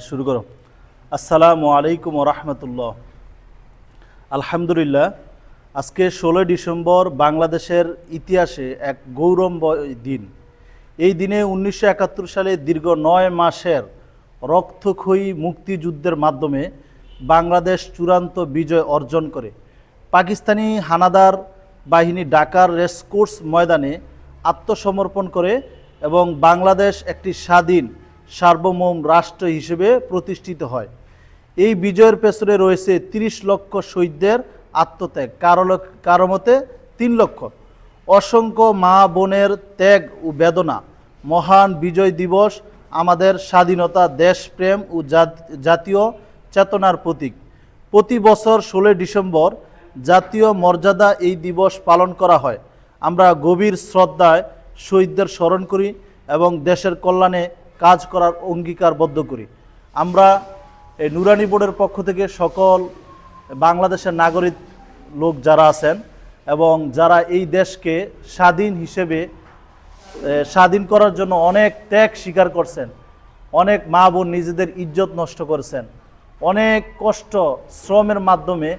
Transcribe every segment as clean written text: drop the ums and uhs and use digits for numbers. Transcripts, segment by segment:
শুরু করো। আসসালামু আলাইকুম রহমতুল্লাহ। আলহামদুলিল্লাহ, আজকে 16 ডিসেম্বর বাংলাদেশের ইতিহাসে এক গৌরবময় দিন। এই দিনে 1971 সালে দীর্ঘ 9 মাসের রক্তক্ষয়ী মুক্তিযুদ্ধের মাধ্যমে বাংলাদেশ চূড়ান্ত বিজয় অর্জন করে। পাকিস্তানি হানাদার বাহিনী ঢাকার রেসকোর্স ময়দানে আত্মসমর্পণ করে এবং বাংলাদেশ একটি স্বাধীন সার্বভৌম রাষ্ট্র হিসেবে প্রতিষ্ঠিত হয়। এই বিজয়ের পেছনে রয়েছে 30 লক্ষ শহীদদের আত্মত্যাগ, কারো মতে 3 লক্ষ। অসংখ্য মা বোনের ত্যাগ ও বেদনা। মহান বিজয় দিবস আমাদের স্বাধীনতা, দেশপ্রেম ও জাতীয় চেতনার প্রতীক। প্রতি বছর 16 ডিসেম্বর জাতীয় মর্যাদা এই দিবস পালন করা হয়। আমরা গভীর শ্রদ্ধায় শহীদদের স্মরণ করি এবং দেশের কল্যাণে কাজ করার অঙ্গীকারবদ্ধ করি। আমরা এই নুরানি বোর্ডের পক্ষ থেকে সকল বাংলাদেশের নাগরিক লোক যারা আছেন এবং যারা এই দেশকে স্বাধীন করার জন্য অনেক ত্যাগ স্বীকার করছেন, অনেক মা বোন নিজেদের ইজ্জত নষ্ট করেছেন, অনেক কষ্ট শ্রমের মাধ্যমে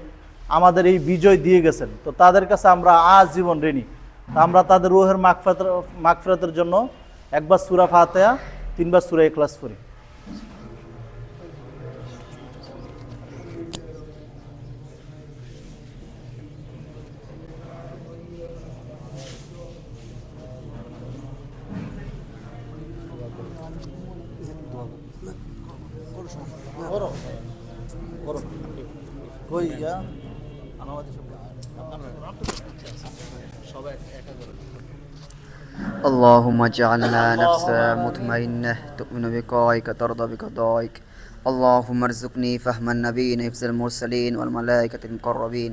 আমাদের এই বিজয় দিয়ে গেছেন, তো তাদের কাছে আমরা আজীবন ঋণী। আমরা তাদের রুহের মাগফিরাতের জন্য একবার সূরা ফাতিহা, 3 বার সূরা ইখলাস পড়ি। اللهم اجعلنا نفسا مطمئنة تؤمن بقائك ترضى بقضائك. اللهم ارزقني فهم النبيين حفظ المرسلين والملائكة المقربين.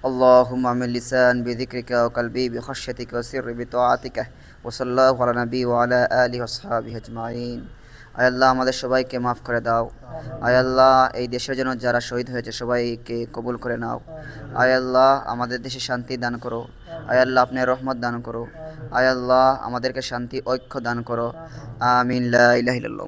اللهم اعمل لسان بذكرك وقلبي بخشيتك وسر بطاعتك. وصلى الله على نبي وعلى آله وصحبه أجمعين. আয় আল্লাহ, আমাদের সবাইকে মাফ করে দাও। আয় আল্লাহ, এই দেশের জন্য যারা শহীদ হয়েছে সবাইকে কবুল করে নাও। আয় আল্লাহ, আমাদের দেশে শান্তি দান করো। আয় আল্লাহ, আপনি রহমত দান করো। আয় আল্লাহ, আমাদেরকে শান্তি ঐক্য দান করো। আমিন। লা ইলাহা ইল্লাল্লাহ।